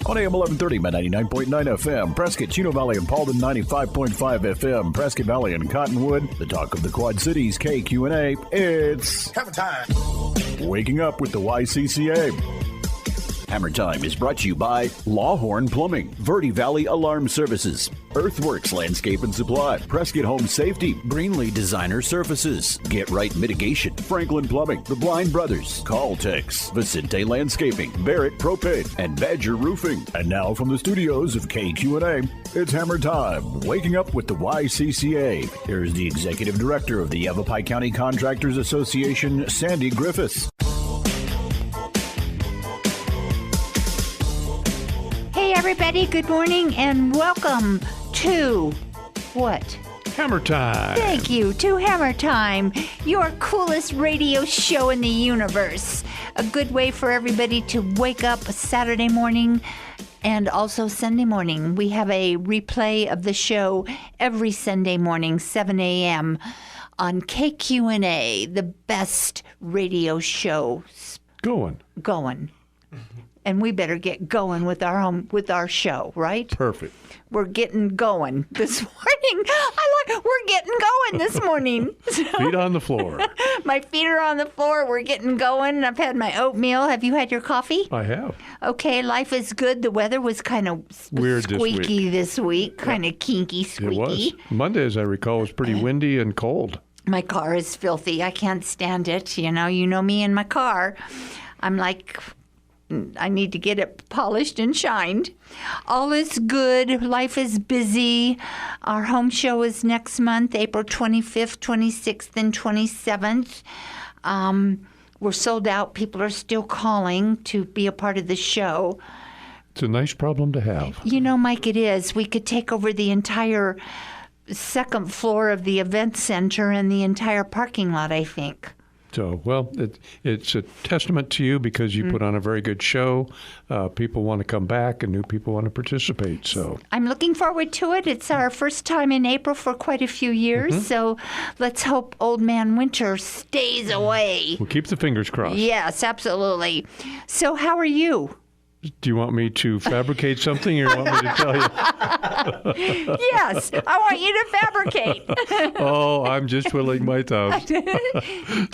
On AM 1130, 99.9 FM, Prescott, Chino Valley, and Paulden, 95.5 FM, Prescott Valley and Cottonwood, the talk of the Quad Cities, KQNA. It's Hammer Time. Waking Up with the YCCA. Hammer Time is brought to you by Lawhorn Plumbing, Verde Valley Alarm Services, Earthworks Landscape and Supply, Prescott Home Safety, Greenlee Designer Surfaces, Get Right Mitigation, Franklin Plumbing, The Blind Brothers, Caltex, Vicente Landscaping, Barrett Propane, and Badger Roofing. And now from the studios of KQNA, it's Hammer Time, Waking Up with the YCCA. Here's the Executive Director of the Yavapai County Contractors Association, Sandy Griffiths. Hey everybody, good morning and welcome to what? Hammer Time. Thank you, to Hammer Time, your coolest radio show in the universe. A good way for everybody to wake up Saturday morning and also Sunday morning. We have a replay of the show every Sunday morning, 7 a.m. on KQNA, the best radio show going. And we better get going with our show, right? Perfect. We're getting going this morning. We're getting going this morning. Feet on the floor. My feet are on the floor. We're getting going. I've had my oatmeal. Have you had your coffee? I have. Okay, life is good. The weather was kind of weird squeaky this week. Kind of kinky, squeaky. It was. Monday, as I recall, was pretty windy and cold. My car is filthy. I can't stand it. You know me and my car. I'm like, I need to get it polished and shined. All is good. Life is busy. Our home show is next month, April 25th, 26th, and 27th. We're sold out. People are still calling to be a part of the show. It's a nice problem to have. You know, Mike, it is. We could take over the entire second floor of the event center and the entire parking lot, I think. So, well, it's a testament to you because you put on a very good show. People want to come back and new people want to participate. So I'm looking forward to it. It's our first time in April for quite a few years. So let's hope Old Man Winter stays away. We'll keep the fingers crossed. Yes, absolutely. So how are you? Do you want me to fabricate something or you want me to tell you? Yes, I want you to fabricate. Oh, I'm just twiddling my thumbs. Do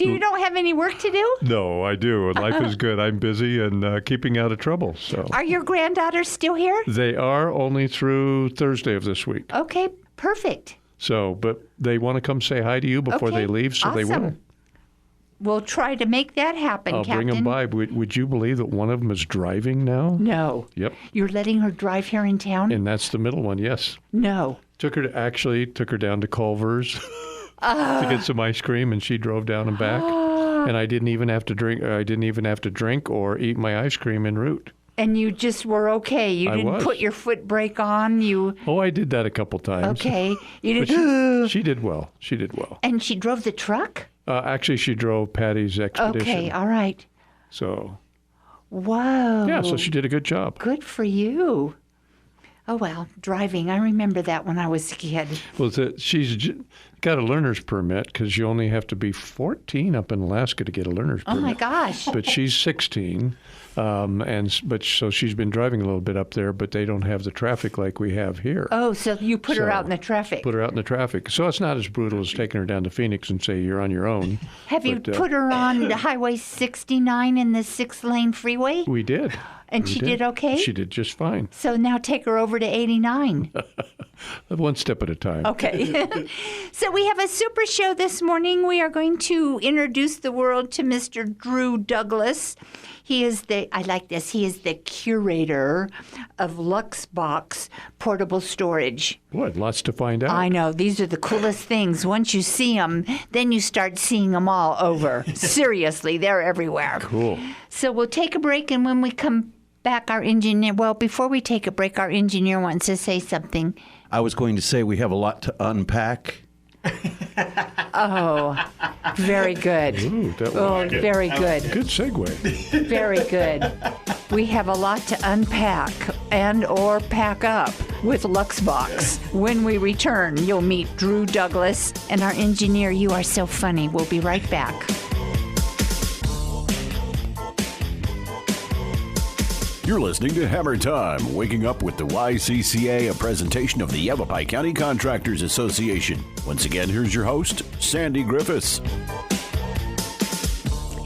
you don't have any work to do? No, I do. And life is good. I'm busy and keeping out of trouble. So, are your granddaughters still here? They are only through Thursday of this week. Okay, perfect. So, but they want to come say hi to you before they leave, so awesome. They will. We'll try to make that happen, I'll Captain. bring them by. Would you believe that one of them is driving now? No. Yep. You're letting her drive here in town? And that's the middle one, yes. No. Took her down to Culver's to get some ice cream, and she drove down and back. And I didn't even have to drink or eat my ice cream en route. And you just were okay. You didn't put your foot brake on. Oh, I did that a couple times. Okay. You did. She did well. And she drove the truck? Actually, she drove Patty's Expedition. Okay, all right. So. Whoa. Yeah, so she did a good job. Good for you. Oh, well, driving. I remember that when I was a kid. Well, she's got a learner's permit because you only have to be 14 up in Alaska to get a learner's permit. Oh, my gosh. But she's 16. So she's been driving a little bit up there, but they don't have the traffic like we have here. Oh, so you put her out in the traffic. Put her out in the traffic. So it's not as brutal as taking her down to Phoenix and say you're on your own. Have you put her on Highway 69 in the 6-lane freeway? We did. And she did okay? She did just fine. So now take her over to 89. One step at a time. Okay. So we have a super show this morning. We are going to introduce the world to Mr. Drew Douglas. He is he is the curator of LUXBOX portable storage. Boy, lots to find out. I know. These are the coolest things. Once you see them, then you start seeing them all over. Seriously, they're everywhere. Cool. So we'll take a break, and when we come back, before we take a break, our engineer wants to say something. I was going to say we have a lot to unpack. Oh, very good. Ooh, very good. Good segue. Very good. We have a lot to unpack and or pack up with LUXBOX. When we return, you'll meet Drew Douglas and our engineer. You are so funny. We'll be right back. You're listening to Hammer Time, waking up with the YCCA, a presentation of the Yavapai County Contractors Association. Once again, here's your host, Sandy Griffiths.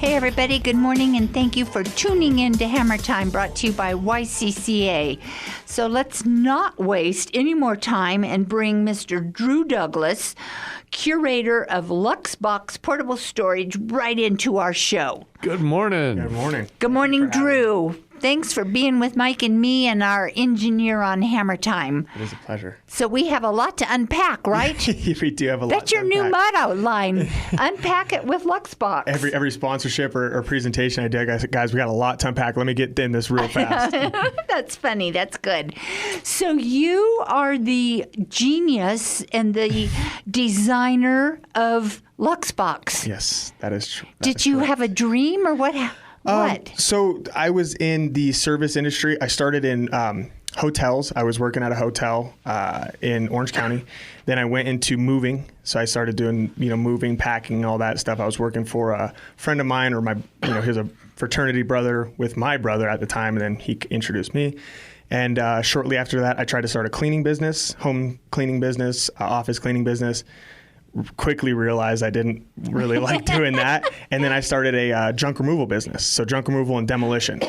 Hey everybody, good morning and thank you for tuning in to Hammer Time, brought to you by YCCA. So let's not waste any more time and bring Mr. Drew Douglas, curator of LUXBOX Portable Storage, right into our show. Good morning. Good morning. Good morning, Drew. Thanks for being with Mike and me and our engineer on Hammer Time. It is a pleasure. So we have a lot to unpack, right? We do have a lot. That's your new motto line. Unpack it with LUXBOX. Every sponsorship or presentation I did, guys, we got a lot to unpack. Let me get in this real fast. That's funny. That's good. So you are the genius and the designer of LUXBOX. Yes, that is true. Did you have a dream or what? What? So I was in the service industry. I started in hotels. I was working at a hotel in Orange County. Then I went into moving. So I started doing, moving, packing, all that stuff. I was working for a friend of mine, or he was a fraternity brother with my brother at the time, and then he introduced me. And shortly after that, I tried to start a cleaning business, home cleaning business, office cleaning business. Quickly realized I didn't really like doing that. And then I started a junk removal business. So junk removal and demolition.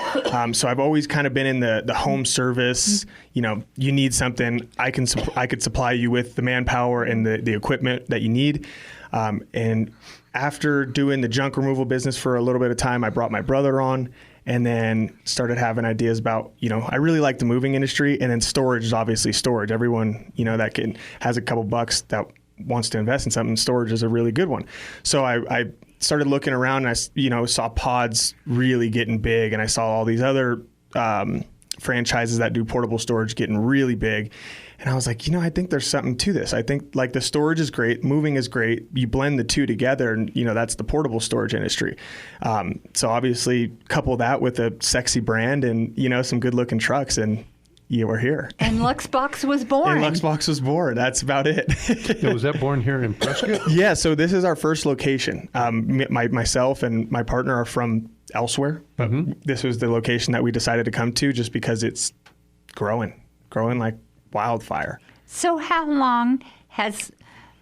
So I've always kind of been in the home service. You need something, I could supply you with the manpower and the equipment that you need. And after doing the junk removal business for a little bit of time, I brought my brother on and then started having ideas about, I really like the moving industry, and then storage is obviously storage. Everyone, that has a couple bucks that wants to invest in something, storage is a really good one. So I started looking around, and I saw pods really getting big, and I saw all these other franchises that do portable storage getting really big. And I was like, I think there's something to this. I think the storage is great, moving is great. You blend the two together, and that's the portable storage industry. So obviously couple that with a sexy brand and some good looking trucks, and we're here. And LUXBOX was born. And LUXBOX was born. That's about it. Was that born here in Prescott? Yeah, so this is our first location. Myself and my partner are from elsewhere, but this was the location that we decided to come to just because it's growing like wildfire. So how long has,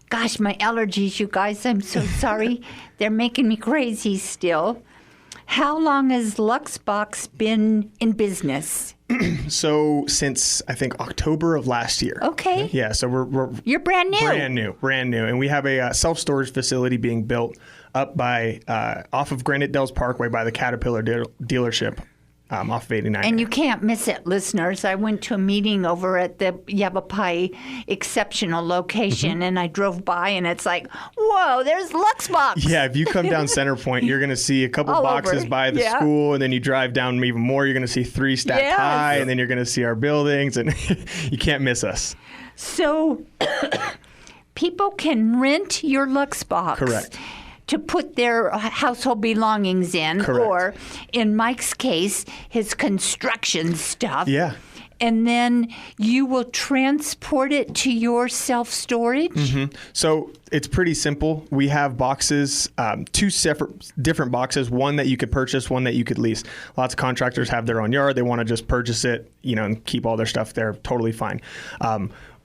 gosh, my allergies, you guys, I'm so sorry. They're making me crazy still. How long has LUXBOX been in business? So since I think October of last year. Okay. Yeah, so we're You're brand new. Brand new. And we have a self-storage facility being built up by off of Granite Dells Parkway by the Caterpillar dealership. Off of 89. And you can't miss it, listeners. I went to a meeting over at the Yavapai exceptional location, and I drove by, and it's like, whoa, there's LUXBOX. Yeah, if you come down Center Point, you're going to see a couple All boxes over. by the school, and then you drive down even more, you're going to see 3 stacked high, and then you're going to see our buildings, and you can't miss us. So people can rent your LUXBOX. Correct. To put their household belongings in, Correct. Or in Mike's case, his construction stuff. Yeah. And then you will transport it to your self-storage? So it's pretty simple. We have boxes, 2 different boxes, one that you could purchase, one that you could lease. Lots of contractors have their own yard. They want to just purchase it, and keep all their stuff there. Totally fine.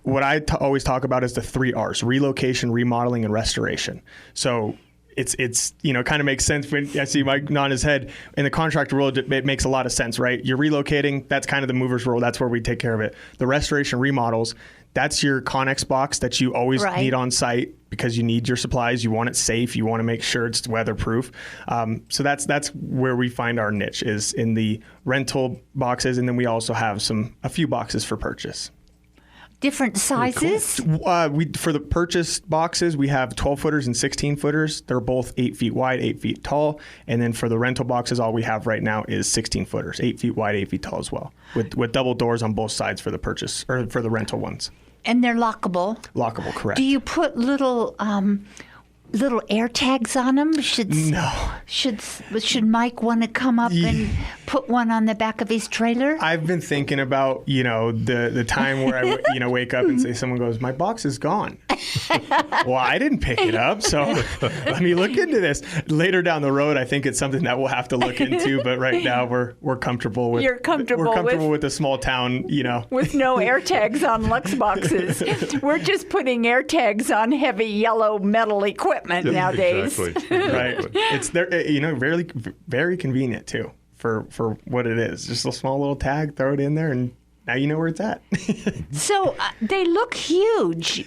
What I always talk about is the 3 R's: relocation, remodeling, and restoration. So it's kind of makes sense when I see Mike nod his head. In the contractor world, it makes a lot of sense, right? You're relocating. That's kind of the mover's world. That's where we take care of it. The restoration remodels, that's your Connex box that you always need on site because you need your supplies. You want it safe. You want to make sure it's weatherproof. So that's where we find our niche, is in the rental boxes. And then we also have a few boxes for purchase. Different sizes? For the purchase boxes, we have 12-footers and 16-footers. They're both 8 feet wide, 8 feet tall. And then for the rental boxes, all we have right now is 16-footers, 8 feet wide, 8 feet tall as well, with double doors on both sides for the purchase, or for the rental ones. And they're lockable? Lockable, correct. Do you put little air tags on them? No. Should Mike want to come up and put one on the back of his trailer? I've been thinking about, the time where I, wake up and say, someone goes, my box is gone. Well, I didn't pick it up, so let me look into this. Later down the road, I think it's something that we'll have to look into, but right now we're comfortable with You're comfortable with a small town, with no air tags on Lux boxes. We're just putting air tags on heavy yellow metal equipment nowadays. Exactly. Right. It's there, very, very convenient too for what it is. Just a small little tag, throw it in there, and now you know where it's at. So they look huge.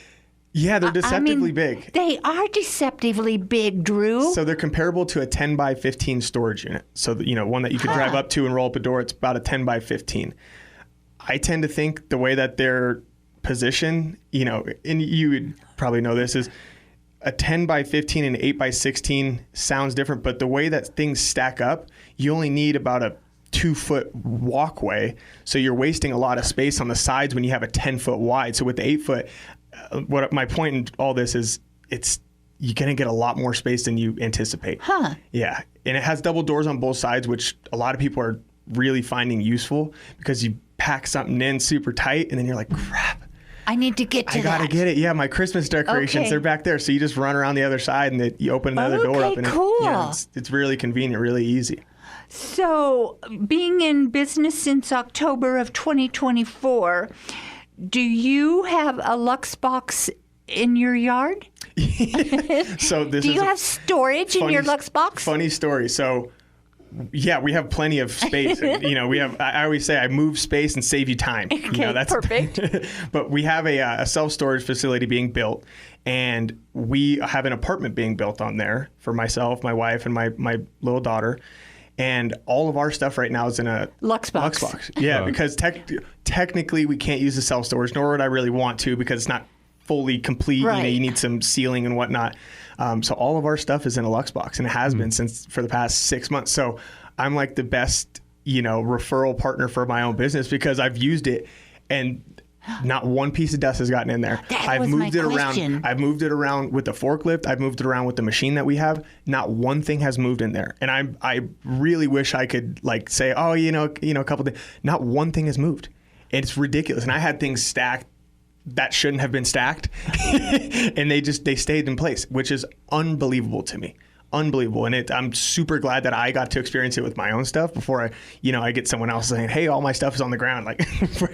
Yeah, they're deceptively big. They are deceptively big, Drew. So they're comparable to a 10 by 15 storage unit. So, one that you could drive up to and roll up a door, it's about a 10 by 15. I tend to think the way that they're positioned, and you would probably know this, is a 10 by 15 and 8 by 16 sounds different, but the way that things stack up, you only need about a 2-foot walkway. So you're wasting a lot of space on the sides when you have a 10-foot wide. So with the 8-foot, what my point in all this is, you're going to get a lot more space than you anticipate. Huh. Yeah. And it has double doors on both sides, which a lot of people are really finding useful because you pack something in super tight and then you're like, crap. I need to get to I gotta get it. Yeah, my Christmas decorations, Okay. they're back there. So you just run around the other side and you open another door up. And cool. It's really convenient, really easy. So, being in business since October of 2024, do you have a LUXBOX in your yard? So this Do is you a have storage in your LUXBOX? Funny story. So yeah, we have plenty of space. And, I always say I move space and save you time. Okay, that's perfect. But we have a self-storage facility being built, and we have an apartment being built on there for myself, my wife, and my little daughter. And all of our stuff right now is in a LUXBOX. Yeah, because technically we can't use the self-storage, nor would I really want to because it's not fully complete. Right. You need some sealing and whatnot. So all of our stuff is in a LUXBOX, and it has been for the past 6 months. So I'm like the best, referral partner for my own business because I've used it and not one piece of dust has gotten in there. That was my question. I've moved it around with the forklift. I've moved it around with the machine that we have. Not one thing has moved in there. And I really wish I could say, oh, a couple things. Not one thing has moved. It's ridiculous. And I had things stacked that shouldn't have been stacked, and they stayed in place, which is unbelievable to me. Unbelievable. And I'm super glad that I got to experience it with my own stuff before I get someone else saying, hey, all my stuff is on the ground. Like,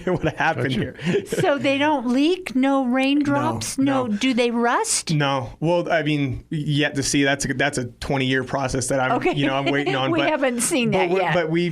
what happened here? So they don't leak? No raindrops? No. Do they rust? No. Well, I mean, yet to see. That's a 20-year process that I'm I'm waiting on. We haven't seen that yet. But we,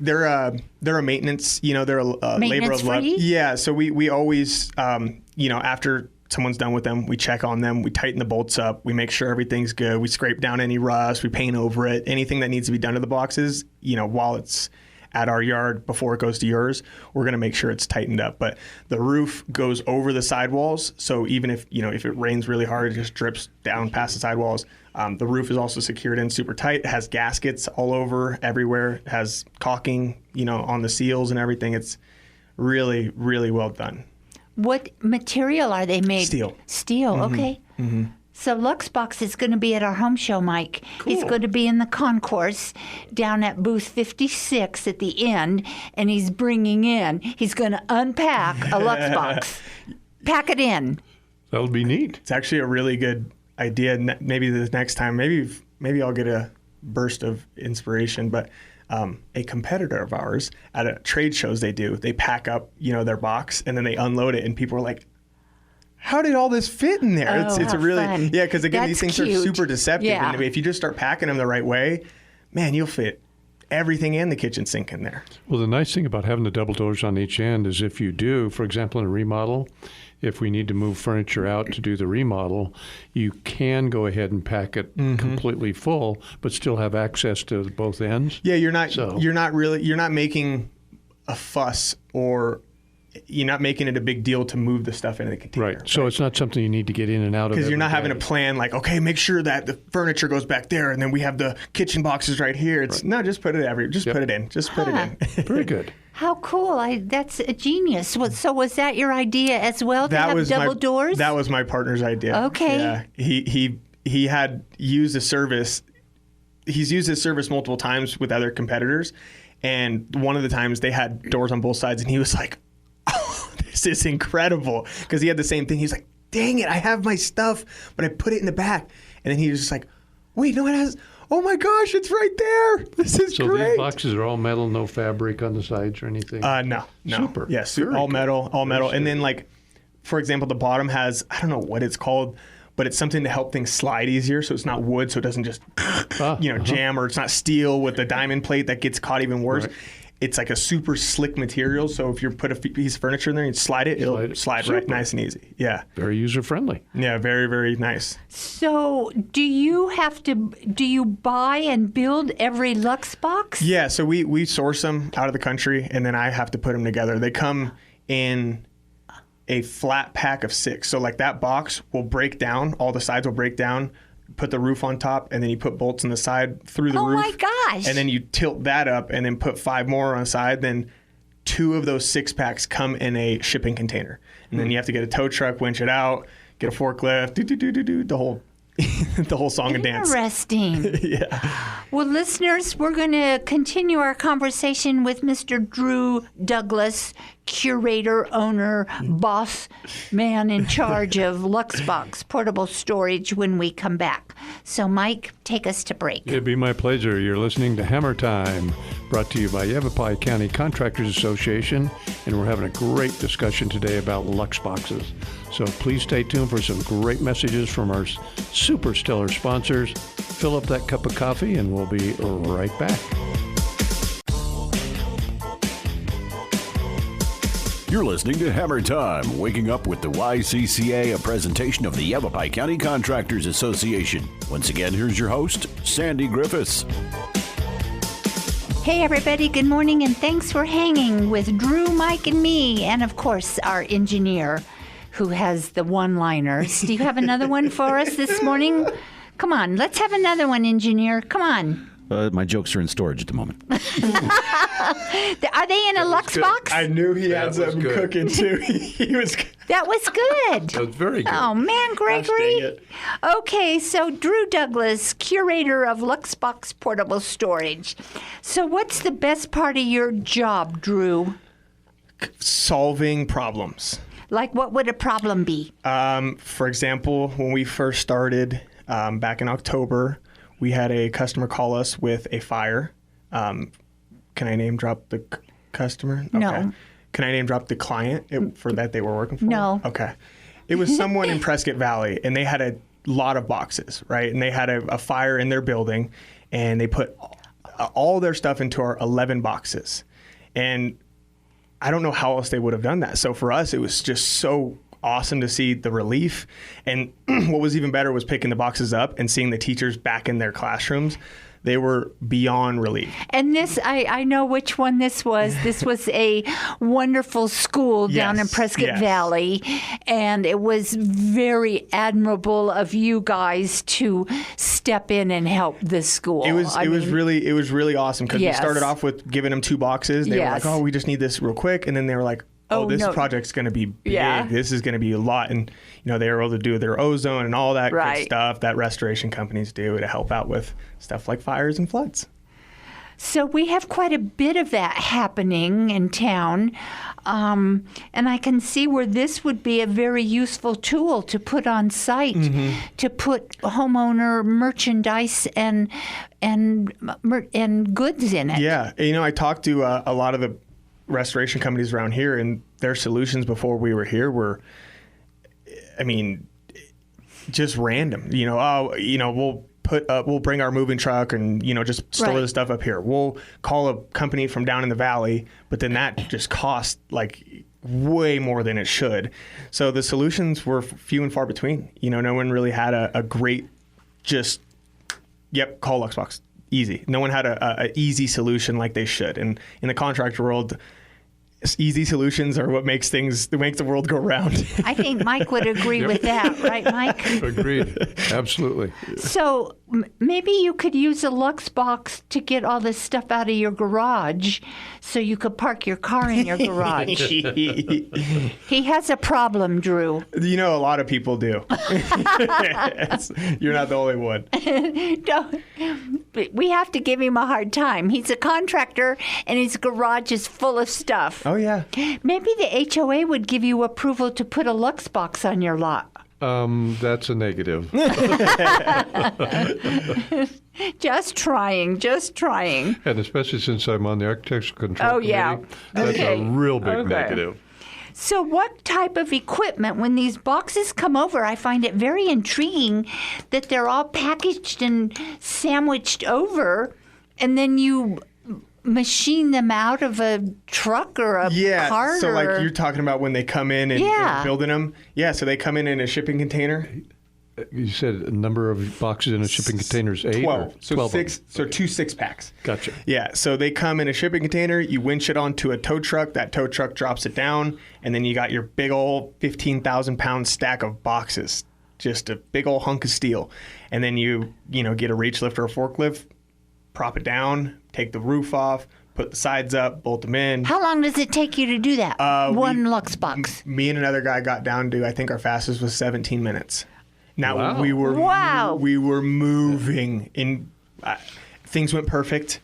they're a maintenance. They're a labor of love. Yeah. So we always, after someone's done with them, we check on them, we tighten the bolts up, we make sure everything's good, we scrape down any rust, we paint over it, anything that needs to be done to the boxes, while it's at our yard before it goes to yours, we're going to make sure it's tightened up. But the roof goes over the sidewalls, so even if it rains really hard, it just drips down past the sidewalls. The roof is also secured in super tight. It has gaskets all over, everywhere. It has caulking, on the seals and everything. It's really, really well done. What material are they made? Steel. Steel, okay. Mm-hmm. So LUXBOX is going to be at our home show, Mike. Cool. He's going to be in the concourse down at booth 56 at the end, and he's going to unpack a LUXBOX. Pack it in. That'll be neat. It's actually a really good idea. Maybe the next time, maybe I'll get a burst of inspiration, but a competitor of ours at a trade shows they pack up, their box and then they unload it and people are like, how did all this fit in there? Oh, it's a really, fun. yeah. Cause again, That's these things cute. are super deceptive. Yeah. And if you just start packing them the right way, man, you'll fit everything in the kitchen sink in there. Well, the nice thing about having the double doors on each end is if you do, for example, in a remodel, if we need to move furniture out to do the remodel, you can go ahead and pack it completely full, but still have access to both ends. Yeah, you're not making a fuss, or you're not making it a big deal to move the stuff into the container. Right. So it's not something you need to get in and out of. Because you're not having a plan like, okay, make sure that the furniture goes back there, and then we have the kitchen boxes right here. It's no, just put it put it in. Just put it in. Very good. How cool. That's a genius. So was that your idea as well, to have double doors? That was my partner's idea. Okay. Yeah. He had used a service. He's used this service multiple times with other competitors, And one of the times they had doors on both sides, and he was like, "Oh, this is incredible," because he had the same thing. He's like, "Dang it, I have my stuff, but I put it in the back." And then he was just like, "Wait, no, it has. Oh my gosh, it's right there. This is so great." So these boxes are all metal, no fabric on the sides or anything? No. Super. Yes, Very all good. metal, all metal. Very And then, like, for example, the bottom has, I don't know what it's called, but it's something to help things slide easier. So it's not wood, so it doesn't just, jam, or it's not steel with the diamond plate that gets caught even worse. Right. It's like a super slick material. So if you put a piece of furniture in there and slide it, it'll slide right, Super. nice and easy. Yeah. Very user-friendly. Yeah, very, very nice. So do you buy and build every LUXBOX? Yeah, so we source them out of the country, and then I have to put them together. They come in a flat pack of 6. So like that box will break down, all the sides will break down, put the roof on top, and then you put bolts on the side through the roof. Oh my gosh. And then you tilt that up and then put 5 more on the side. Then 2 of those 6 packs come in a shipping container. And then you have to get a tow truck, winch it out, get a forklift, the whole the whole song and dance. Interesting. Yeah. Well, listeners, we're going to continue our conversation with Mr. Drew Douglas, curator, owner, boss man in charge of LUXBOX portable storage when we come back. So, Mike, take us to break. It'd be my pleasure. You're listening to Hammer Time, brought to you by Yavapai County Contractors Association, and we're having a great discussion today about LUXBOXes. So please stay tuned for some great messages from our super stellar sponsors. Fill up that cup of coffee, and we'll be right back. You're listening to Hammer Time, waking up with the YCCA, a presentation of the Yavapai County Contractors Association. Once again, here's your host, Sandy Griffiths. Hey, everybody. Good morning, and thanks for hanging with Drew, Mike, and me, and, of course, our engineer, who has the one-liners. Do you have another one for us this morning? Come on, let's have another one, engineer. Come on. My jokes are in storage at the moment. Are they in a LUXBOX? I knew he had That was something good. cooking too. He was. That was good. That was very good. Oh, man, Gosh, dang Gregory. it. Okay, so Drew Douglas, curator of LUXBOX Portable Storage. So what's the best part of your job, Drew? Solving problems. Like, what would a problem be? For example, when we first started back in October, we had a customer call us with a fire. Can I name drop the customer? Okay. No. Can I name drop the client for that they were working for? No. Okay. It was someone in Prescott Valley, and they had a lot of boxes, right? And they had a fire in their building, and they put all their stuff into our 11 boxes. And I don't know how else they would have done that. So for us, it was just so awesome to see the relief. And what was even better was picking the boxes up and seeing the teachers back in their classrooms. They were beyond relief. And this, I know which one this was. This was a wonderful school down in Yes, Prescott yes. Valley. And it was very admirable of you guys to step in and help this school. It was really awesome because Yes. we started off with giving them 2 boxes. They were Yes. like, "Oh, we just need this real quick," and then they were like, "Oh, this no. project's going to be big. Yeah. This is going to be a lot." And they were able to do their ozone and all that Right. good stuff that restoration companies do to help out with stuff like fires and floods. So we have quite a bit of that happening in town. And I can see where this would be a very useful tool to put on site, to put homeowner merchandise and goods in it. Yeah, I talked to a lot of the restoration companies around here, and their solutions before we were here were, just random. We'll bring our moving truck and just store Right. the stuff up here. We'll call a company from down in the valley, but then that just costs like way more than it should. So the solutions were few and far between. No one really had a great call LUXBOX. Easy. No one had a easy solution like they should. And in the contractor world, easy solutions are what makes the world go round. I think Mike would agree with that, right, Mike? Agreed. Absolutely. So maybe you could use a LUXBOX to get all this stuff out of your garage so you could park your car in your garage. He has a problem, Drew. You know, a lot of people do. You're not the only one. No, we have to give him a hard time. He's a contractor, and his garage is full of stuff. Oh, yeah. Maybe the HOA would give you approval to put a LUXBOX on your lot. That's a negative. Just trying. And especially since I'm on the architectural control committee, that's a real big negative. So what type of equipment, when these boxes come over, I find it very intriguing that they're all packaged and sandwiched over, and then you machine them out of a truck or a cart? So like you're talking about when they come in and you're building them? Yeah, so they come in a shipping container. You said a number of boxes in a shipping container is 8? 12. So 12 6. So 2 6-packs. Gotcha. Yeah, so they come in a shipping container. You winch it onto a tow truck. That tow truck drops it down, and then you got your big old 15,000-pound stack of boxes. Just a big old hunk of steel. And then you get a reach lift or a forklift, prop it down, take the roof off, put the sides up, bolt them in. How long does it take you to do that? One LUXBOX. Me and another guy got down to, I think our fastest was 17 minutes. Now we were moving in. Things went perfect.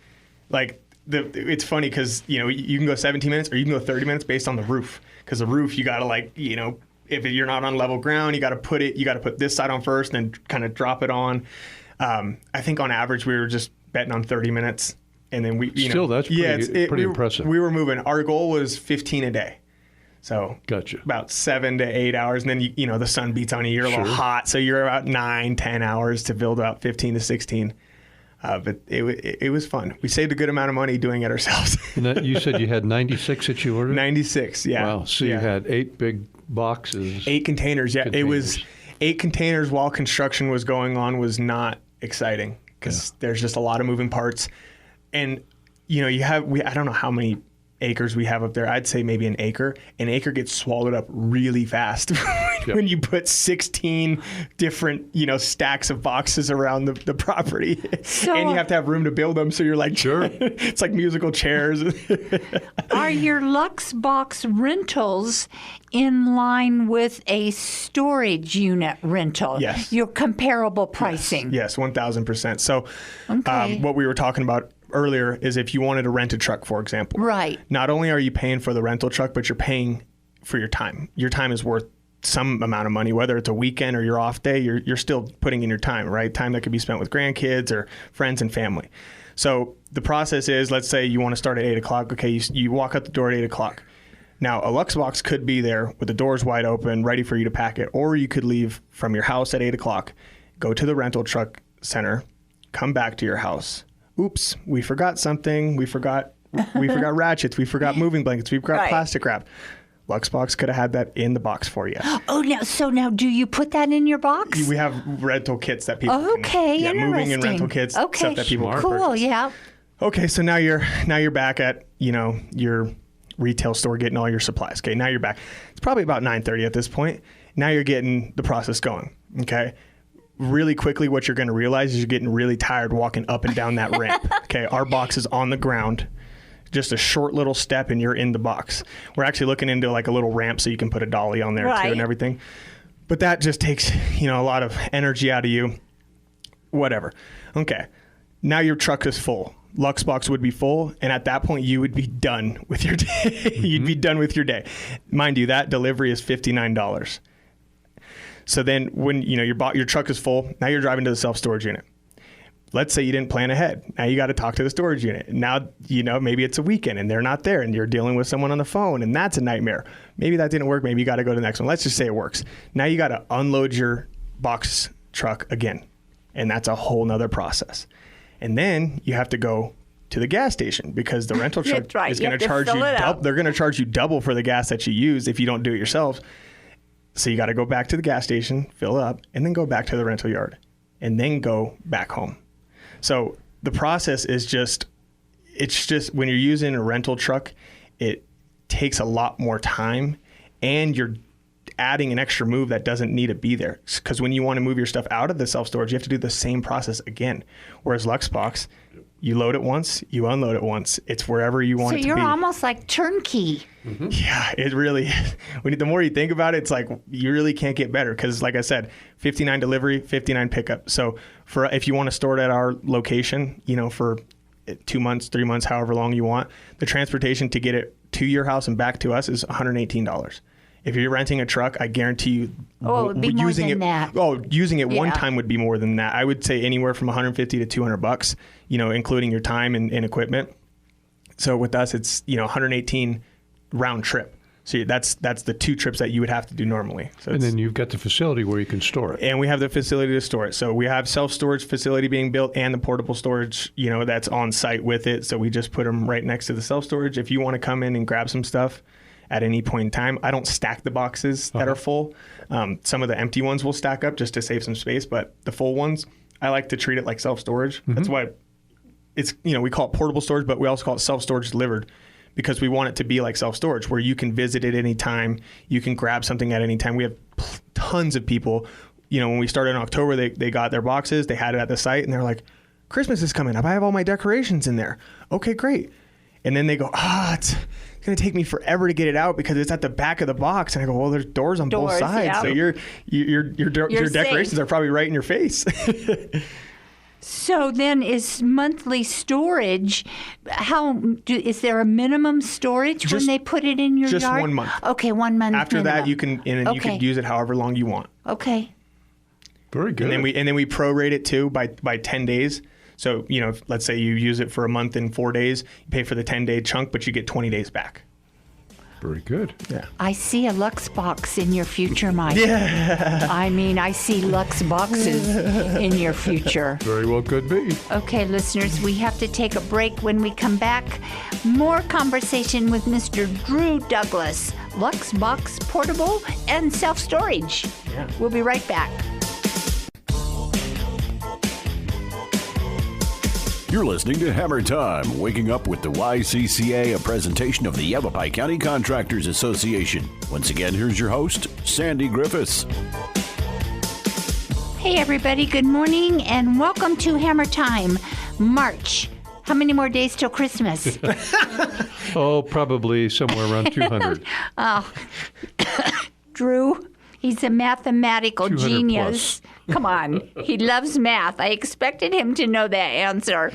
Like it's funny because you can go 17 minutes or you can go 30 minutes based on the roof. Because the roof you gotta if you're not on level ground, you gotta put this side on first and then kind of drop it on. I think on average we were just betting on 30 minutes, and then that's pretty impressive. We were moving. Our goal was 15 a day. So gotcha. About 7 to 8 hours. And then, the sun beats on you. You're a little hot. So you're about 9, 10 hours to build about 15 to 16. But it was fun. We saved a good amount of money doing it ourselves. And you said you had 96 that you ordered? 96, yeah. Wow. So you had 8 big boxes. 8 containers, yeah. It was 8 containers while construction was going on was not exciting because there's just a lot of moving parts. And, I don't know how many acres we have up there. I'd say maybe an acre. An acre gets swallowed up really fast when you put 16 different, stacks of boxes around the property. So, and you have to have room to build them. So you're like, sure. It's like musical chairs. Are your LUXBOX rentals in line with a storage unit rental? Yes. Your comparable pricing? Yes, 1,000%. So what we were talking about earlier is if you wanted to rent a truck, for example. Right. Not only are you paying for the rental truck, but you're paying for your time. Your time is worth some amount of money, whether it's a weekend or your off day, you're still putting in your time, right? Time that could be spent with grandkids or friends and family. So the process is, let's say you want to start at 8 o'clock. Okay, you walk out the door at 8 o'clock. Now, a LUXBOX could be there with the doors wide open, ready for you to pack it, or you could leave from your house at 8 o'clock, go to the rental truck center, come back to your house. Oops, we forgot something. We forgot ratchets. We forgot moving blankets. We forgot plastic wrap. LUXBOX could have had that in the box for you. Oh, now do you put that in your box? We have rental kits that people interesting. Moving and rental kits stuff that people can purchase. Cool, yeah. Okay, so now you're back at, your retail store getting all your supplies. Okay, now you're back. It's probably about 9:30 at this point. Now you're getting the process going. Okay. Really quickly, what you're going to realize is you're getting really tired walking up and down that ramp. Okay, our box is on the ground, just a short little step, and you're in the box. We're actually looking into like a little ramp so you can put a dolly on there too and everything. But that just takes a lot of energy out of you. Whatever. Okay, now your truck is full. LUXBOX would be full, and at that point you would be done with your day. You'd be done with your day. Mind you, that delivery is $59. So then when your truck is full, now you're driving to the self-storage unit. Let's say you didn't plan ahead. Now you got to talk to the storage unit. Now, maybe it's a weekend and they're not there and you're dealing with someone on the phone and that's a nightmare. Maybe that didn't work. Maybe you got to go to the next one. Let's just say it works. Now you got to unload your box truck again. And that's a whole nother process. And then you have to go to the gas station because the rental truck is going to charge you double. They're going to charge you double for the gas that you use if you don't do it yourself. So you got to go back to the gas station, fill up, and then go back to the rental yard, and then go back home. So the process is it's just when you're using a rental truck, it takes a lot more time, and you're adding an extra move that doesn't need to be there. Because when you want to move your stuff out of the self-storage, you have to do the same process again. Whereas LUXBOX, you load it once, you unload it once. It's wherever you want it to be. So you're almost like turnkey. Mm-hmm. Yeah, it really, the more you think about it, it's like you really can't get better. Because like I said, 59 delivery, 59 pickup. So if you want to store it at our location, for 2 months, 3 months, however long you want, the transportation to get it to your house and back to us is $118. If you're renting a truck, I guarantee you, it would be more than that. Using it one time would be more than that. I would say anywhere from $150 to $200, including your time and equipment. So with us, it's $118 round trip. So that's the 2 trips that you would have to do normally. So and then you've got the facility where you can store it. And we have the facility to store it. So we have self-storage facility being built and the portable storage, that's on site with it. So we just put them right next to the self-storage. If you want to come in and grab some stuff at any point in time, I don't stack the boxes that are full. Some of the empty ones will stack up just to save some space, but the full ones, I like to treat it like self-storage. Mm-hmm. That's why it's, we call it portable storage, but we also call it self-storage delivered, because we want it to be like self-storage where you can visit at any time, you can grab something at any time. We have tons of people, when we started in October, they got their boxes, they had it at the site, and they're like, Christmas is coming up, I have all my decorations in there. Okay, great. And then they go, it's going to take me forever to get it out because it's at the back of the box. And I go, well, there's doors on both sides. Yeah. So your decorations are probably right in your face. So then is monthly storage, is there a minimum storage when they put it in your yard? Just 1 month. Okay, 1 month After minimum. that, you can use it however long you want. Okay. Very good. And then we prorate it too by 10 days. So, if, let's say you use it for a month and 4 days, you pay for the 10-day chunk, but you get 20 days back. Very good. Yeah. I see a LUXBOX in your future, Mike. Yeah. I see LUXBOXes in your future. Very well could be. Okay, listeners, we have to take a break. When we come back, more conversation with Mr. Drew Douglas, LUXBOX Portable and Self-Storage. Yeah. We'll be right back. You're listening to Hammer Time, waking up with the YCCA, a presentation of the Yavapai County Contractors Association. Once again, here's your host, Sandy Griffiths. Hey, everybody. Good morning and welcome to Hammer Time, March. How many more days till Christmas? Probably somewhere around 200. Drew, he's a mathematical genius. Plus. Come on. He loves math. I expected him to know that answer.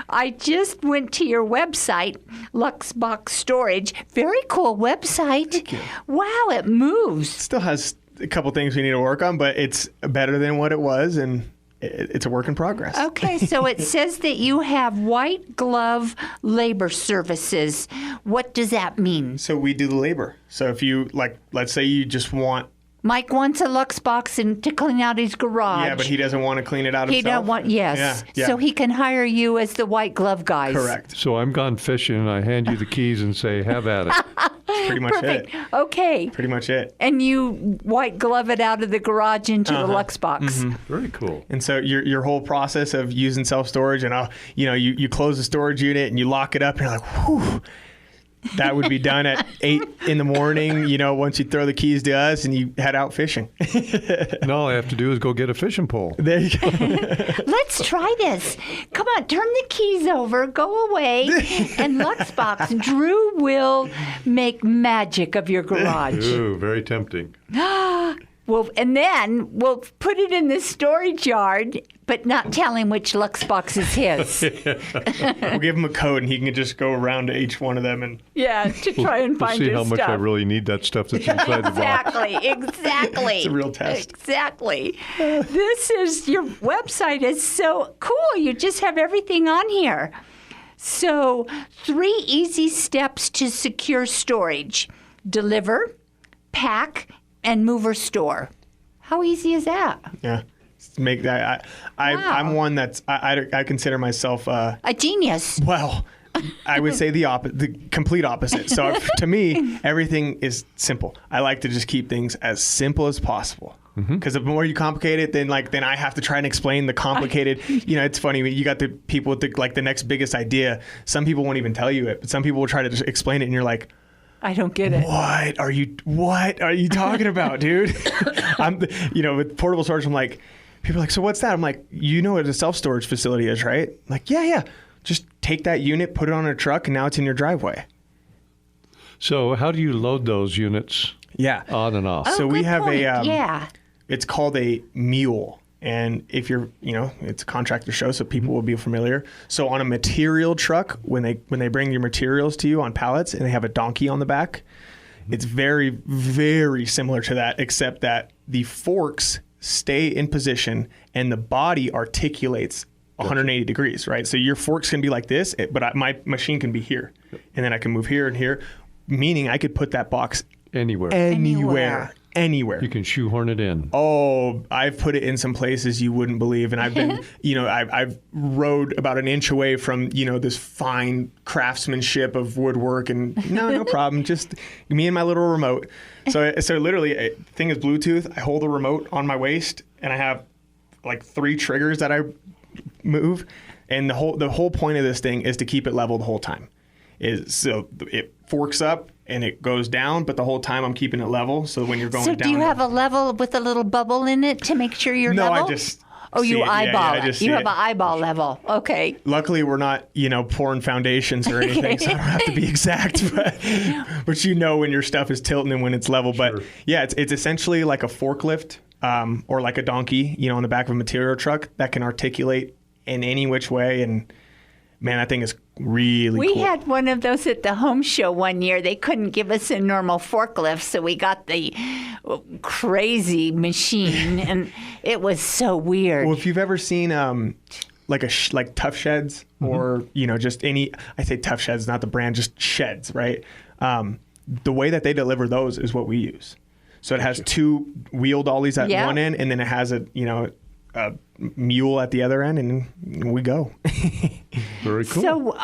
I just went to your website, LUXBOX Storage. Very cool website. Thank you. Wow, it moves. Still has a couple things we need to work on, but it's better than what it was, and it's a work in progress. Okay, so it says that you have white glove labor services. What does that mean? So we do the labor. So if you, let's say you just want... Mike wants a LUXBOX to clean out his garage. Yeah, but he doesn't want to clean it out himself. He don't want, yes. Yeah. So he can hire you as the white glove guys. Correct. So I'm gone fishing and I hand you the keys and say, have at it. That's pretty much Perfect. it. Okay. Pretty much it. And you white glove it out of the garage into the LUXBOX. Mm-hmm. Very cool. And so your whole process of using self-storage and, you close the storage unit and you lock it up and you're like, whew. That would be done at 8 in the morning, once you throw the keys to us and you head out fishing. And all I have to do is go get a fishing pole. There you go. Let's try this. Come on, turn the keys over, go away, and LUXBOX, Drew will make magic of your garage. Ooh, very tempting. Well, and then we'll put it in the storage yard, but not tell him which LUXBOX is his. We'll give him a code, and he can just go around to each one of them and to try and We'll find see his how much stuff. I really need that stuff that's inside the box. Exactly. It's a real test. Exactly. Your website is so cool. You just have everything on here. So 3 easy steps to secure storage: deliver, pack, and move or store. How easy is that? yeah, make that. I'm one that's I consider myself A genius. well. I would say the complete opposite. So to me, everything is simple. I like to just keep things as simple as possible. Because the more you complicate it, then I have to try and explain the complicated. It's funny. You got the people with the next biggest idea. Some people won't even tell you it, but some people will try to just explain it, and you're like, I don't get it. What are you talking about, dude? With portable storage, I'm like, people are like, so what's that? I'm like, you know what a self-storage facility is, right? Like, yeah. Just take that unit, put it on a truck, and now it's in your driveway. So how do you load those units on and off? So we have point. It's called a mule. And if you're, it's a contractor show, so people will be familiar. So on a material truck, when they bring your materials to you on pallets and they have a donkey on the back, it's very, very similar to that, except that the forks stay in position and the body articulates 180 degrees, right? So your forks can be like this, but my machine can be here. And then I can move here and here, meaning I could put that box anywhere. You can shoehorn it in. Oh, I've put it in some places you wouldn't believe. And I've been, I've rode about an inch away from, this fine craftsmanship of woodwork. And no problem. Just me and my little remote. So literally, the thing is Bluetooth. I hold the remote on my waist and I have like 3 triggers that I move. And the whole point of this thing is to keep it level the whole time. So it forks up and it goes down, but the whole time I'm keeping it level. So when you're going down. So do you have a level with a little bubble in it to make sure you're level? No, I just. Oh, you eyeball it. You have an eyeball level. Okay. Luckily, we're not, pouring foundations or anything, so I don't have to be exact. But when your stuff is tilting and when it's level. Sure. But yeah, it's essentially like a forklift or like a donkey, on the back of a material truck that can articulate in any which way. And man, that thing is really cool. We had one of those at the home show one year. They couldn't give us a normal forklift, so we got the crazy machine, and it was so weird. Well, if you've ever seen like Tough Sheds or, just any, I say Tough Sheds, not the brand, just sheds, right? The way that they deliver those is what we use. So it has 2 wheel dollies at one end, and then it has a mule at the other end, and we go. Very cool. So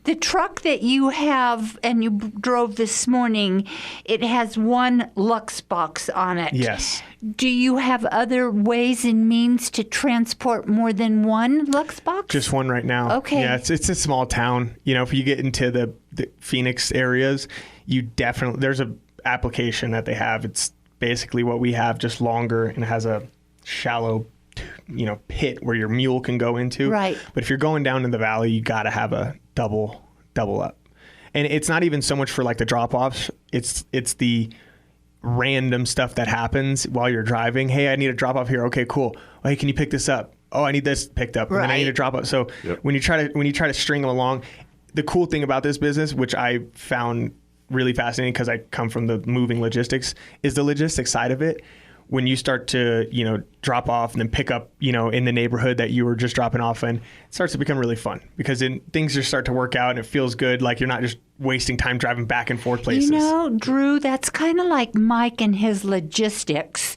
the truck that you have and you drove this morning, it has one LUXBOX on it. Yes. Do you have other ways and means to transport more than one LUXBOX? Just one right now. Okay. Yeah, it's a small town. If you get into the Phoenix areas, there's a application that they have. It's basically what we have, just longer, and it has a shallow pit where your mule can go into. Right. But if you're going down in the valley, you got to have a double up. And it's not even so much for like the drop-offs. It's the random stuff that happens while you're driving. Hey, I need a drop-off here. Okay, cool. Hey, can you pick this up? Oh, I need this picked up. And then I need a drop-off. So when you try to string them along, the cool thing about this business, which I found really fascinating because I come from the moving logistics, is the logistics side of it. When you start to, drop off and then pick up, in the neighborhood that you were just dropping off in, it starts to become really fun because then things just start to work out and it feels good. Like you're not just wasting time driving back and forth places. Drew, that's kind of like Mike and his logistics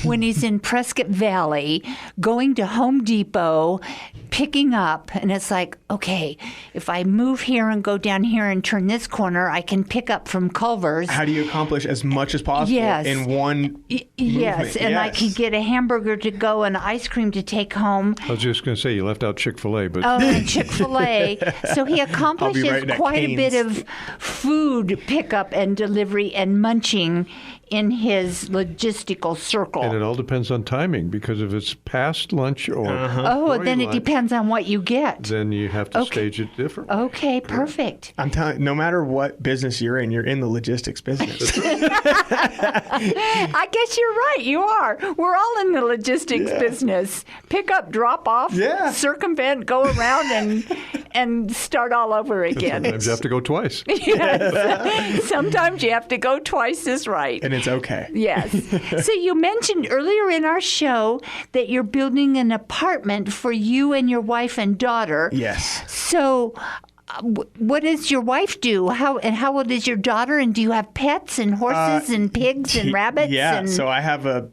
when he's in Prescott Valley going to Home Depot, picking up, and it's like, okay, if I move here and go down here and turn this corner, I can pick up from Culver's. How do you accomplish as much as possible in one Yes, and I can get a hamburger to go and ice cream to take home. I was just going to say, you left out Chick-fil-A. But and Chick-fil-A. So he accomplishes quite a bit of food pickup and delivery and munching in his logistical circle. And it all depends on timing, because if it's past lunch or then it depends on what you get. Then you have to stage it differently. Okay, perfect. I'm telling you, no matter what business you're in the logistics business. I guess you're right. You are. We're all in the logistics business. Pick up, drop off, circumvent, go around, and start all over again. Sometimes you have to go twice. Yes. Sometimes you have to go twice is right. And it's okay. Yes. So you mentioned earlier in our show that you're building an apartment for you and your wife and daughter. Yes. So what does your wife do? How old is your daughter? And do you have pets and horses and pigs and rabbits? Yeah. So I have a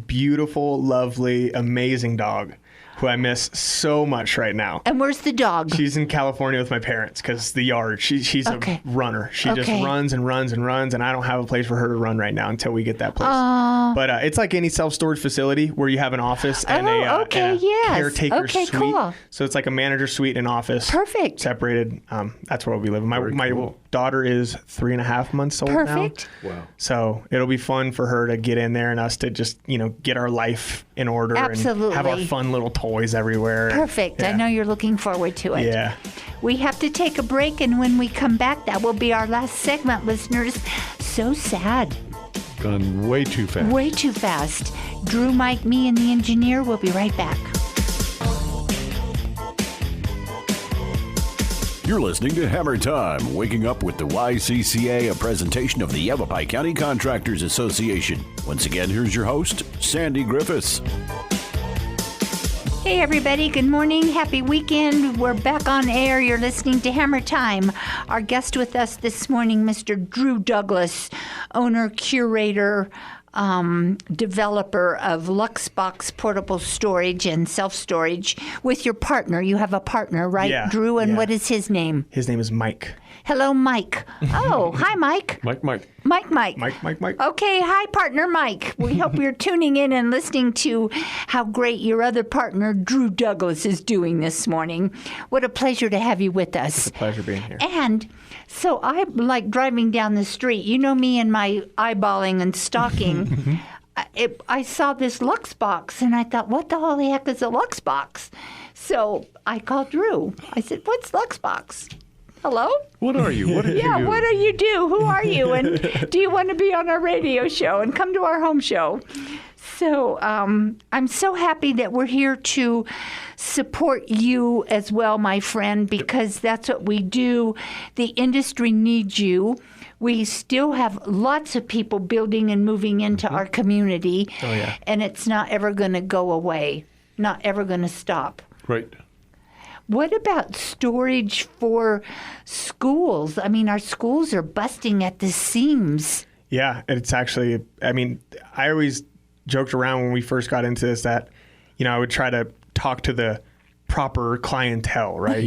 beautiful, lovely, amazing dog who I miss so much right now. And where's the dog? She's in California with my parents because the yard. She's a runner. She just runs and runs and runs, and I don't have a place for her to run right now until we get that place. But it's like any self-storage facility where you have an office and a caretaker suite. Cool. So it's like a manager suite and office. Perfect. Separated. That's where we'll be living. My cool. Daughter is 3.5 months old now. Wow. So it'll be fun for her to get in there and us to just, get our life in order. Absolutely. And have our fun little toys everywhere. Perfect. I know you're looking forward to it. Yeah. We have to take a break, and when we come back, that will be our last segment, listeners. So sad. Gone way too fast. Way too fast. Drew, Mike, me, and the engineer will be right back. You're listening to Hammer Time, waking up with the YCCA, a presentation of the Yavapai County Contractors Association. Once again, here's your host, Sandy Griffiths. Hey everybody, good morning, happy weekend. We're back on air. You're listening to Hammer Time. Our guest with us this morning, Mr. Drew Douglas, owner, curator, developer of LUXBOX portable storage and self-storage with your partner. You have a partner, right, yeah, Drew? And what is his name? His name is Mike. Hello, Mike. Oh, hi, Mike. Mike. Mike. Okay, hi, partner Mike. We hope you're tuning in and listening to how great your other partner, Drew Douglas, is doing this morning. What a pleasure to have you with us. It's a pleasure being here. And so I like driving down the street. You know me and my eyeballing and stalking. I saw this LUXBOX, and I thought, what the holy heck is a LUXBOX? So I called Drew. I said, what's LUXBOX? Hello? What are you? What did you do? What do you do? Who are you? And do you want to be on our radio show and come to our home show? So I'm so happy that we're here to support you as well, my friend, because that's what we do. The industry needs you. We still have lots of people building and moving into our community. Oh, yeah. And it's not ever going to go away, not ever going to stop. Right. What about storage for schools? I mean, our schools are busting at the seams. Yeah, it's actually, I always joked around when we first got into this that, I would try to talk to the proper clientele, right?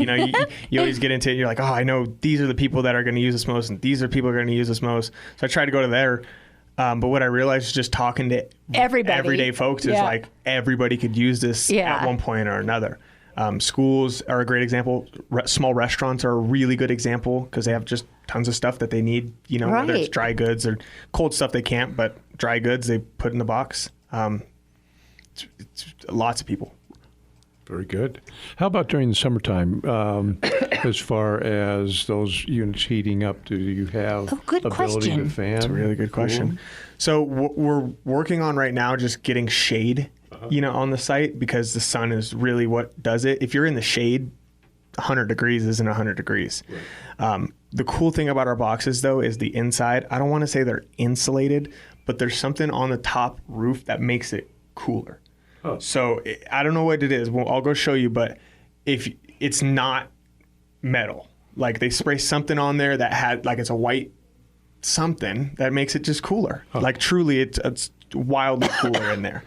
You always get into it, you're like, oh, I know these are the people that are going to use this most, and these are people who are going to use this most. So I try to go to there. But what I realized is just talking to everybody, everyday folks is like everybody could use this at one point or another. Schools are a great example. Small restaurants are a really good example because they have just tons of stuff that they need, whether it's dry goods or cold stuff they can't, but dry goods they put in the box. It's lots of people. Very good. How about during the summertime, as far as those units heating up? Do you have ability to fan? That's a really good question. So we're working on right now just getting shade, on the site because the sun is really what does it. If you're in the shade, 100 degrees isn't 100 degrees. Right. The cool thing about our boxes, though, is the inside. I don't want to say they're insulated, but there's something on the top roof that makes it cooler. Oh. So I don't know what it is. Well, I'll go show you, but if it's not metal, like they spray something on there that had like it's a white something that makes it just cooler. Huh. Like truly, it's wildly cooler in there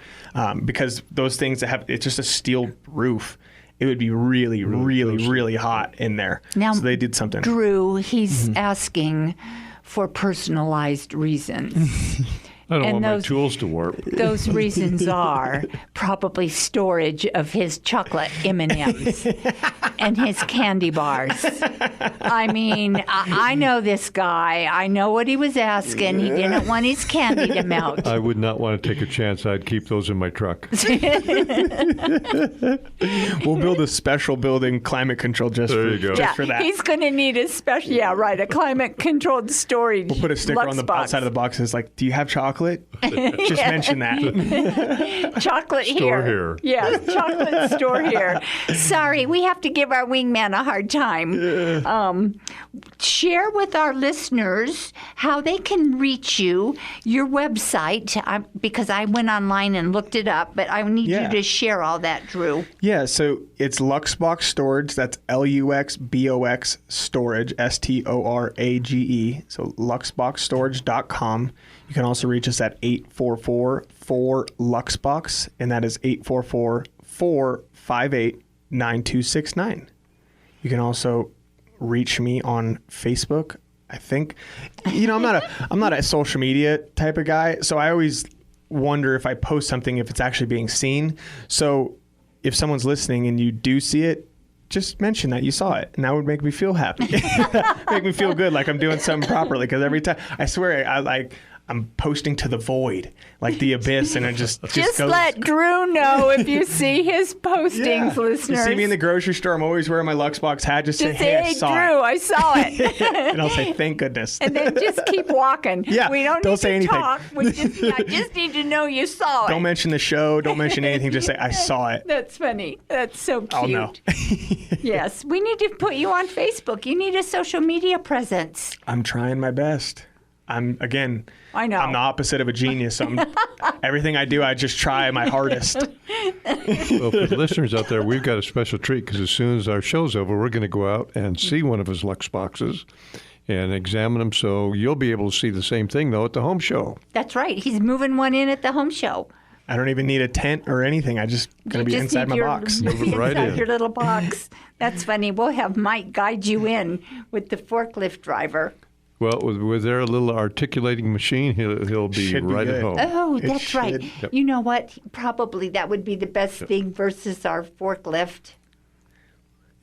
because those things that have it's just a steel roof. It would be really hot in there. Now, so they did something. Drew, he's asking for personalized reasons. I don't want my tools to warp. Those reasons are probably storage of his chocolate M&Ms and his candy bars. I mean, I know this guy. I know what he was asking. He didn't want his candy to melt. I would not want to take a chance. I'd keep those in my truck. We'll build a special building, climate control, just for that. He's going to need a special, a climate-controlled storage. We'll put a sticker on the outside of the box that's like, do you have chocolate? Just mention that. Chocolate store here. Yeah, chocolate store here. Sorry, we have to give our wingman a hard time. Share with our listeners how they can reach you, your website, because I went online and looked it up, but I need you to share all that, Drew. Yeah, so it's LUXBOX Storage. That's LUXBOX Storage, STORAGE. So LUXBOXstorage.com. You can also reach us at 844-4-LUXBOX, and that is 844 844-58-9269. You can also reach me on Facebook. I think, I'm not a social media type of guy, so I always wonder if I post something, if it's actually being seen. So if someone's listening and you do see it, just mention that you saw it, and that would make me feel happy. Make me feel good, like I'm doing something properly. Because every time, I swear, I'm posting to the void, like the abyss, and it just goes. Let Drew know if you see his postings, listeners. You see me in the grocery store, I'm always wearing my LUXBOX hat. Just say, hey, I saw Drew, it. I saw it. And I'll say, thank goodness. And then just keep walking. Yeah, we don't don't need say to anything. talk. I just need to know you saw it. Don't mention the show. Don't mention anything. Just say, I saw it. That's funny. That's so cute. I'll know. Yes, we need to put you on Facebook. You need a social media presence. I'm trying my best. I know. I'm the opposite of a genius. So everything I do, I just try my hardest. Well, for the listeners out there, we've got a special treat because as soon as our show's over, we're going to go out and see one of his LUXBOXes and examine them. So you'll be able to see the same thing, though, at the home show. That's right. He's moving one in at the home show. I don't even need a tent or anything. I just going to be inside my box. Move it right inside in. your little box. That's funny. We'll have Mike guide you in with the forklift driver. Well, with their little articulating machine, he'll be Should be right good. at home. Oh, that's right. Yep. You know what? Probably that would be the best thing versus our forklift.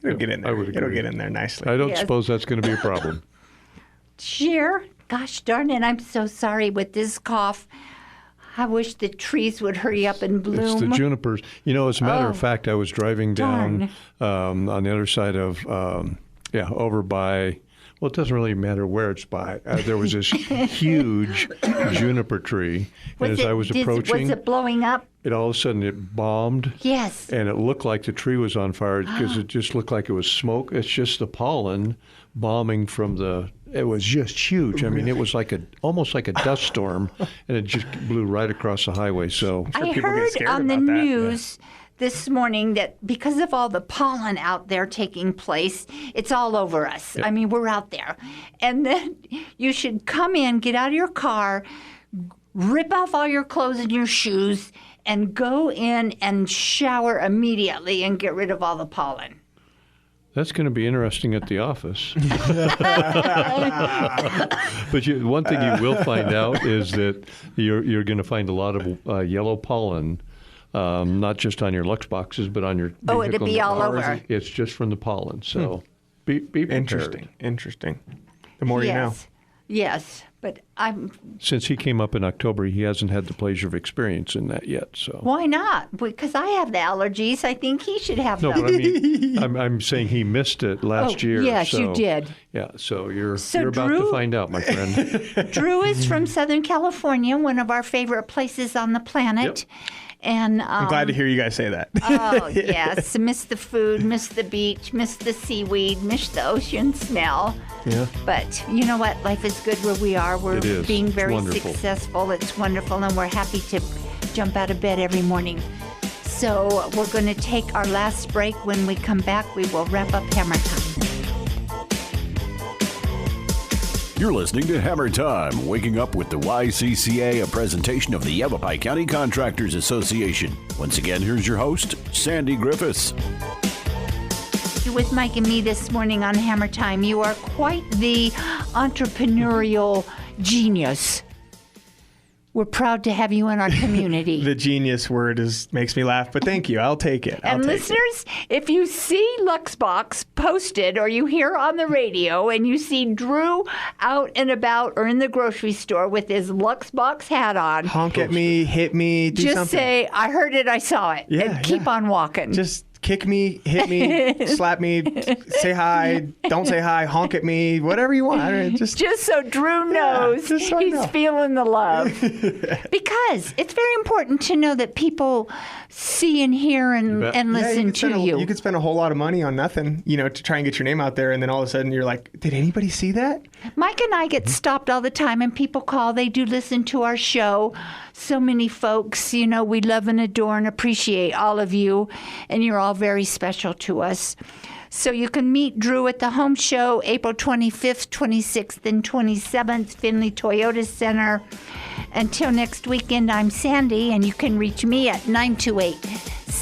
It'll get in there. I would It'll agree. get in there nicely. I don't Yes. suppose that's going to be a problem. Cher, gosh darn it, I'm so sorry with this cough. I wish the trees would hurry up and bloom. It's the junipers. As a matter of Oh, fact, I was driving down on the other side of, over by, well, it doesn't really matter where it's by. There was this huge juniper tree. And as I was approaching, was it blowing up? it all of a sudden it bombed. Yes. And it looked like the tree was on fire because it just looked like it was smoke. It's just the pollen bombing from it was just huge. I mean, it was almost like a dust storm, and it just blew right across the highway. So I people get heard scared on the about that. news this morning that because of all the pollen out there taking place, it's all over us. I mean, we're out there. And then you should come in, get out of your car, rip off all your clothes and your shoes, and go in and shower immediately and get rid of all the pollen. that's going to be interesting at the office. But one thing you will find out is that you're going to find a lot of yellow pollen. Not just on your LUXBOXes, but on your vehicle. Oh, it'd be all over. It's just from the pollen. So be prepared. Interesting. The more you know. Yes, but Since he came up in October, he hasn't had the pleasure of experiencing that yet. So why not? Because I have the allergies. I think he should have no, them. but I mean, I'm saying he missed it last year. Yes, so, you did. Yeah, so you're So about Drew- to find out, my friend. Drew is from Southern California, one of our favorite places on the planet. Yep. And I'm glad to hear you guys say that. oh, yes. Miss the food, miss the beach, miss the seaweed, miss the ocean smell. Yeah. But you know what? Life is good where we are. We're It is. being It's very wonderful. successful. It's wonderful, and we're happy to jump out of bed every morning. So we're going to take our last break. When we come back, we will wrap up Hammer Time. You're listening to Hammer Time, waking up with the YCCA, a presentation of the Yavapai County Contractors Association. Once again, here's your host, Sandy Griffiths. You're with Mike and me this morning on Hammer Time. You are quite the entrepreneurial genius. We're proud to have you in our community. The genius word makes me laugh, but thank you. I'll take it. And listeners, if you see LUXBOX posted or you hear on the radio and you see Drew out and about or in the grocery store with his LUXBOX hat on, Honk at me, hit me, do just something. say, I heard it, I saw it, and keep on walking. Just kick me, hit me, slap me, say hi, don't say hi, honk at me, whatever you want. I don't know, just so Drew knows just so I he's know. feeling the love. Because it's very important to know that people see and hear and listen to you. You could spend a whole lot of money on nothing, to try and get your name out there, and then all of a sudden you're like, did anybody see that? Mike and I get stopped all the time, and people call. They do listen to our show. So many folks, we love and adore and appreciate all of you, and you're all very special to us. So you can meet Drew at the home show April 25th, 26th, and 27th, Findlay Toyota Center. Until next weekend, I'm Sandy, and you can reach me at 928-7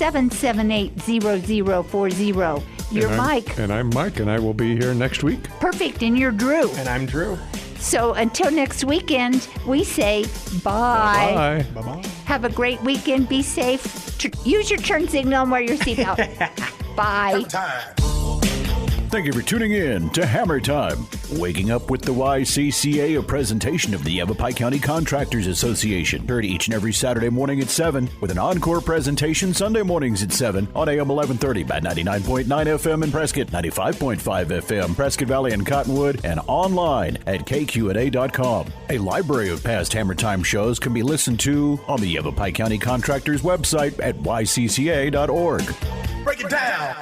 877-778-0040. You're Mike. And I'm Mike, and I will be here next week. Perfect. And you're Drew. And I'm Drew. So until next weekend, we say bye. Bye. Bye-bye. Have a great weekend. Be safe. Use your turn signal and wear your seatbelt. Bye. Thank you for tuning in to Hammer Time. Waking Up with the YCCA, a presentation of the Yavapai County Contractors Association. Heard each and every Saturday morning at 7, with an encore presentation Sunday mornings at 7 on AM 1130 by 99.9 FM in Prescott, 95.5 FM, Prescott Valley and Cottonwood, and online at kqna.com. A library of past Hammer Time shows can be listened to on the Yavapai County Contractors website at ycca.org. Break it down.